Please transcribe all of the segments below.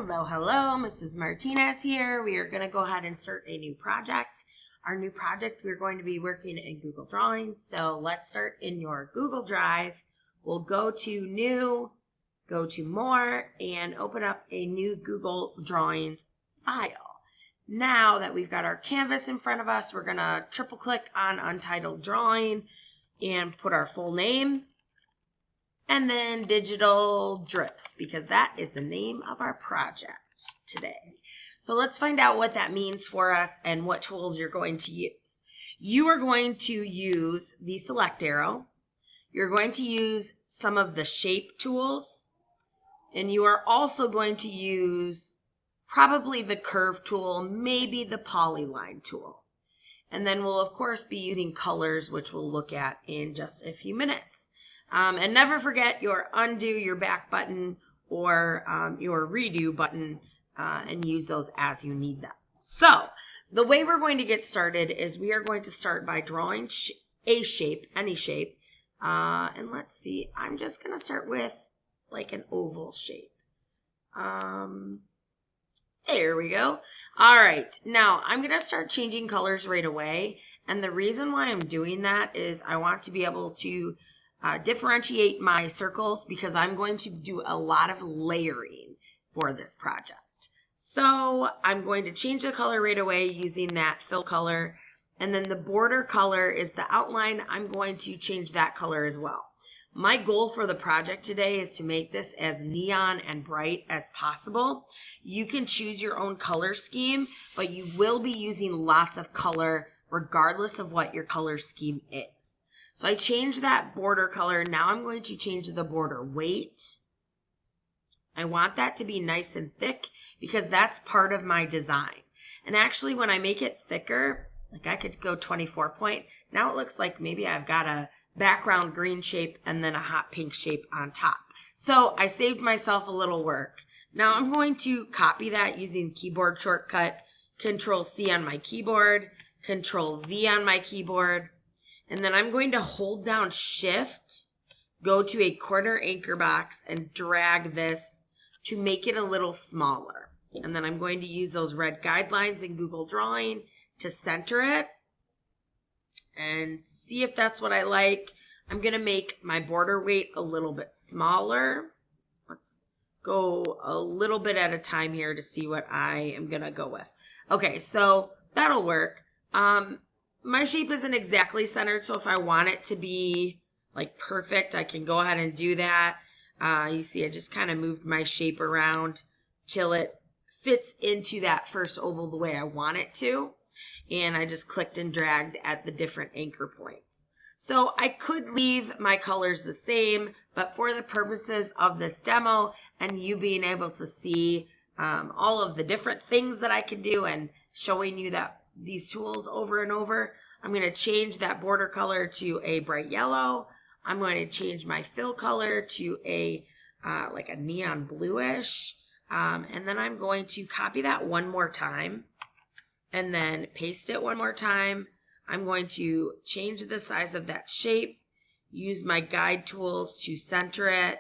Hello, hello, Mrs. Martinez here. We are going to go ahead and start a new project. Our new project, we're going to be working in Google Drawings. So let's start in your Google Drive. We'll go to New, go to More, and open up a new Google Drawings file. Now that we've got our canvas in front of us, we're going to triple click on Untitled Drawing and put our full name. And then Digital Drips, because that is the name of our project today. So let's find out what that means for us and what tools you're going to use. You are going to use the select arrow. You're going to use some of the shape tools. And you are also going to use probably the curve tool, maybe the polyline tool. And then we'll of course be using colors, which we'll look at in just a few minutes. And never forget your undo, your back button, or your redo button, and use those as you need them. So the way we're going to get started is we are going to start by drawing a shape, any shape. And let's see, I'm just going to start with like an oval shape. There we go. All right, now I'm going to start changing colors right away. And the reason why I'm doing that is I want to be able to differentiate my circles because I'm going to do a lot of layering for this project. So I'm going to change the color right away using that fill color. And then the border color is the outline. I'm going to change that color as well. My goal for the project today is to make this as neon and bright as possible. You can choose your own color scheme, but you will be using lots of color regardless of what your color scheme is. So I changed that border color. Now I'm going to change the border weight. I want that to be nice and thick because that's part of my design. And actually when I make it thicker, like I could go 24 point, now it looks like maybe I've got a background green shape and then a hot pink shape on top. So I saved myself a little work. Now I'm going to copy that using keyboard shortcut, Control C on my keyboard, Control V on my keyboard. And then I'm going to hold down Shift, go to a corner anchor box, and drag this to make it a little smaller. And then I'm going to use those red guidelines in Google Drawing to center it and see if that's what I like. I'm going to make my border weight a little bit smaller. Let's go a little bit at a time here to see what I am going to go with. Okay, so that'll work. My shape isn't exactly centered, so if I want it to be like perfect, I can go ahead and do that. You see, I just kind of moved my shape around till it fits into that first oval the way I want it to. And I just clicked and dragged at the different anchor points. So I could leave my colors the same, but for the purposes of this demo and you being able to see all of the different things that I can do and showing you that these tools over and over, I'm going to change that border color to a bright yellow. I'm going to change my fill color to a like a neon bluish. And then I'm going to copy that one more time and then paste it one more time. I'm going to change the size of that shape, use my guide tools to center it.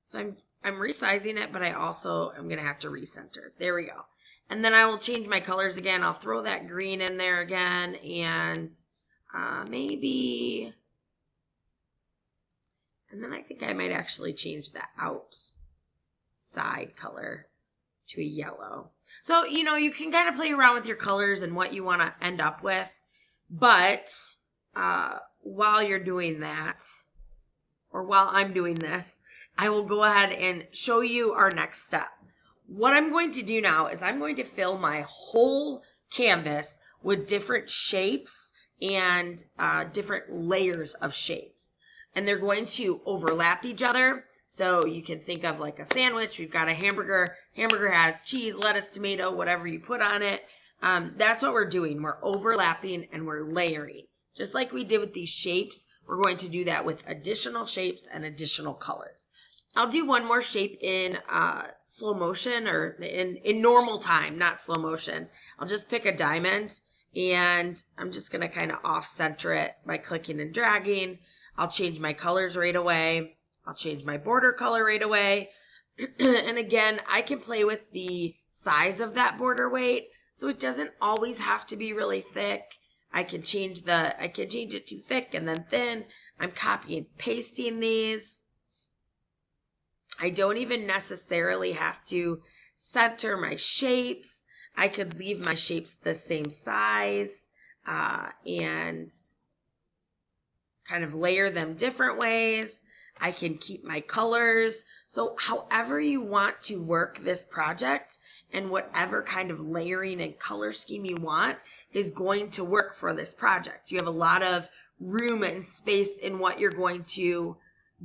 So I'm resizing it, but I also am going to have to recenter. There we go. And then I will change my colors again. I'll throw that green in there again and maybe, and then I think I might actually change the outside color to a yellow. So, you know, you can kind of play around with your colors and what you want to end up with. But while you're doing that, or while I'm doing this, I will go ahead and show you our next step. What I'm going to do now is I'm going to fill my whole canvas with different shapes and different layers of shapes. And they're going to overlap each other. So you can think of like a sandwich. We've got a hamburger. Hamburger has cheese, lettuce, tomato, whatever you put on it. That's what we're doing. We're overlapping and we're layering. Just like we did with these shapes, we're going to do that with additional shapes and additional colors. I'll do one more shape in slow motion or in normal time, not slow motion. I'll just pick a diamond and I'm just going to kind of off center it by clicking and dragging. I'll change my colors right away. I'll change my border color right away. And again, I can play with the size of that border weight, so it doesn't always have to be really thick. I can change it to thick and then thin. I'm copying and pasting these. I don't even necessarily have to center my shapes. I could leave my shapes the same size and kind of layer them different ways. I can keep my colors. So however you want to work this project and whatever kind of layering and color scheme you want is going to work for this project. You have a lot of room and space in what you're going to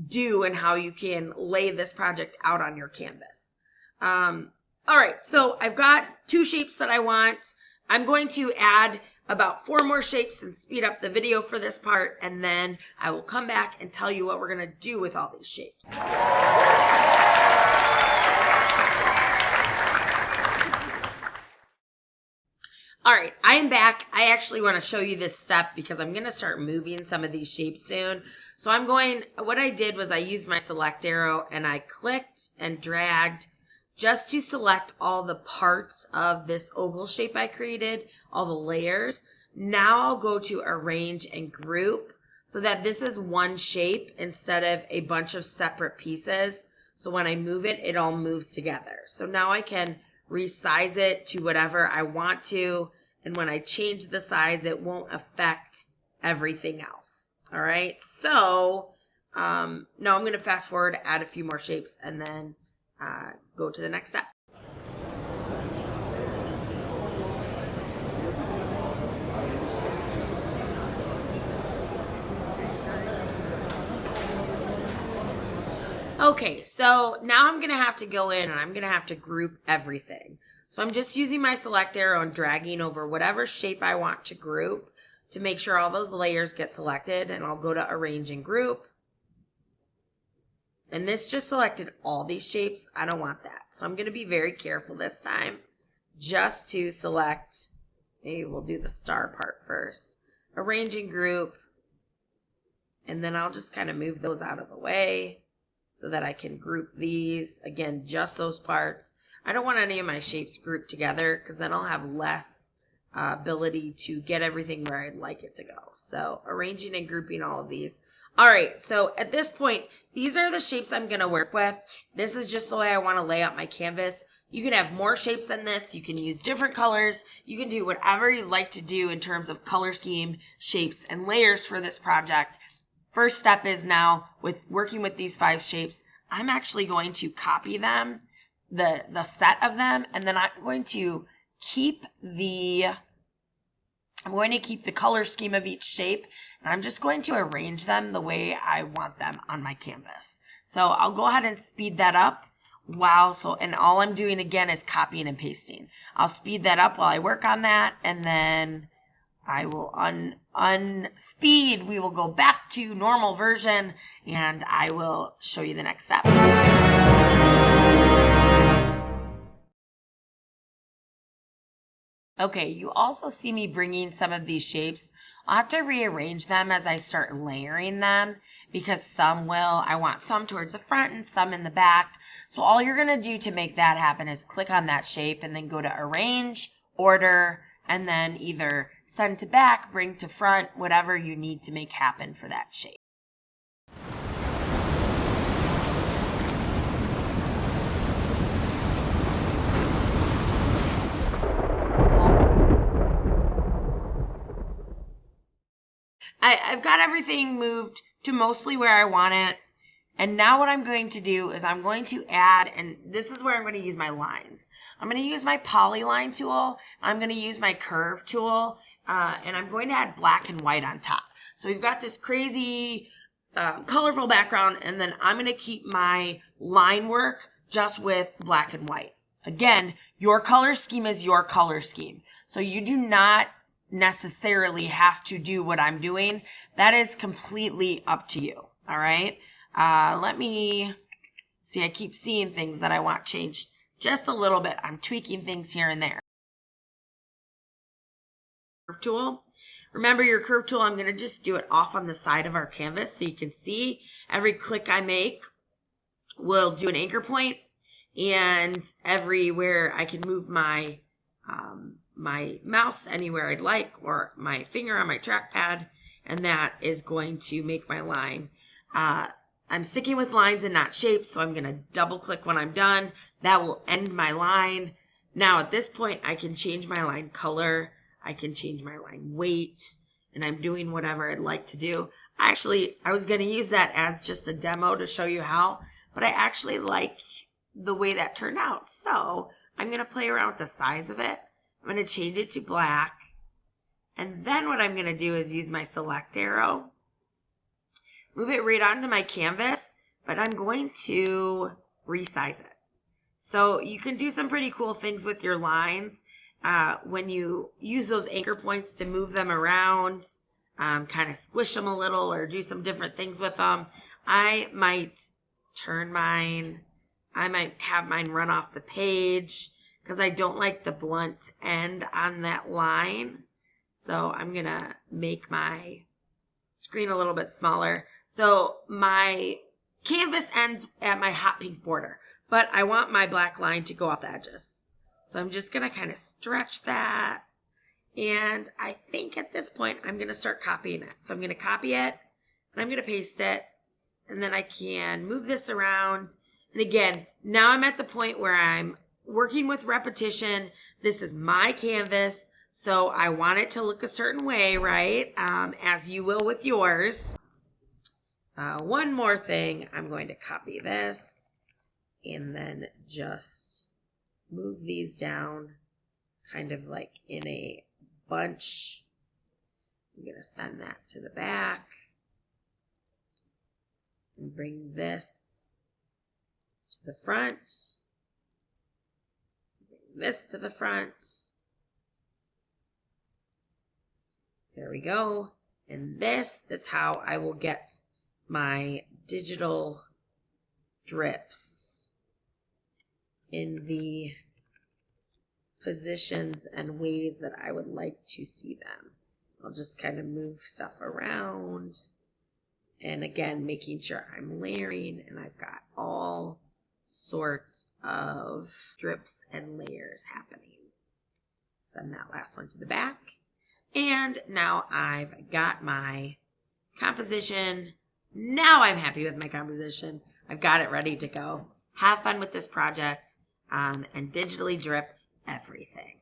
do and how you can lay this project out on your canvas. All right, so I've got 2 shapes that I want. I'm going to add about 4 more shapes and speed up the video for this part, and then I will come back and tell you what we're going to do with all these shapes. All right, I am back. I actually want to show you this step because I'm going to start moving some of these shapes soon. So what I did was I used my select arrow and I clicked and dragged just to select all the parts of this oval shape I created, all the layers. Now I'll go to arrange and group so that this is one shape instead of a bunch of separate pieces. So when I move it, it all moves together. So now I can resize it to whatever I want to. And when I change the size, it won't affect everything else. All right. So now I'm going to fast forward, add a few more shapes, and then go to the next step. Okay, so now I'm going to have to go in and I'm going to have to group everything. So I'm just using my select arrow and dragging over whatever shape I want to group to make sure all those layers get selected, and I'll go to arrange and group. And this just selected all these shapes. I don't want that. So I'm going to be very careful this time just to select, maybe we'll do the star part first. Arrange and group. And then I'll just kind of move those out of the way so that I can group these. Again, just those parts. I don't want any of my shapes grouped together because then I'll have less ability to get everything where I'd like it to go. So arranging and grouping all of these. All right, so at this point, these are the shapes I'm going to work with. This is just the way I want to lay out my canvas. You can have more shapes than this. You can use different colors. You can do whatever you like to do in terms of color scheme, shapes, and layers for this project. First step is now with working with these 5 shapes, I'm actually going to copy them, the set of them, and then I'm going to keep the color scheme of each shape, and I'm just going to arrange them the way I want them on my canvas. So I'll go ahead and speed that up and all I'm doing again is copying and pasting. I'll speed that up while I work on that, and then I will unspeed. We will go back to normal version, and I will show you the next step. Okay, you also see me bringing some of these shapes. I'll have to rearrange them as I start layering them because I want some towards the front and some in the back. So all you're going to do to make that happen is click on that shape and then go to arrange, order, and then either send to back, bring to front, whatever you need to make happen for that shape. I've got everything moved to mostly where I want it. And now what I'm going to do is I'm going to add, and this is where I'm going to use my lines. I'm going to use my polyline tool. I'm going to use my curve tool, and I'm going to add black and white on top. So we've got this crazy colorful background, and then I'm going to keep my line work just with black and white. Again, your color scheme is your color scheme. So you do not necessarily have to do what I'm doing. That is completely up to you. All right. Let me see. I keep seeing things that I want changed just a little bit. I'm tweaking things here and there. Curve tool. Remember your curve tool, I'm going to just do it off on the side of our canvas so you can see every click I make will do an anchor point. and everywhere I can move my my mouse anywhere I'd like, or my finger on my trackpad, and that is going to make my line. I'm sticking with lines and not shapes, so I'm going to double click when I'm done. That will end my line. Now at this point, I can change my line color, I can change my line weight, and I'm doing whatever I'd like to do. I was going to use that as just a demo to show you how, but I actually like the way that turned out. So I'm going to play around with the size of it. I'm going to change it to black. And then what I'm going to do is use my select arrow, move it right onto my canvas, but I'm going to resize it. So you can do some pretty cool things with your lines when you use those anchor points to move them around, kind of squish them a little or do some different things with them. I might have mine run off the page because I don't like the blunt end on that line. So I'm going to make my screen a little bit smaller. So my canvas ends at my hot pink border, but I want my black line to go off the edges. So I'm just going to kind of stretch that. And I think at this point, I'm going to start copying it. So I'm going to copy it, and I'm going to paste it, and then I can move this around. And again, now I'm at the point where I'm working with repetition. This is my canvas, so I want it to look a certain way, right? As you will with yours. One more thing, I'm going to copy this and then just move these down kind of like in a bunch. I'm going to send that to the back and bring this to the front. Bring this to the front. There we go. And this is how I will get my digital drips in the positions and ways that I would like to see them. I'll just kind of move stuff around. And again, making sure I'm layering and I've got all sorts of drips and layers happening. Send that last one to the back. And now I've got my composition. Now I'm happy with my composition. I've got it ready to go. Have fun with this project and digitally drip everything.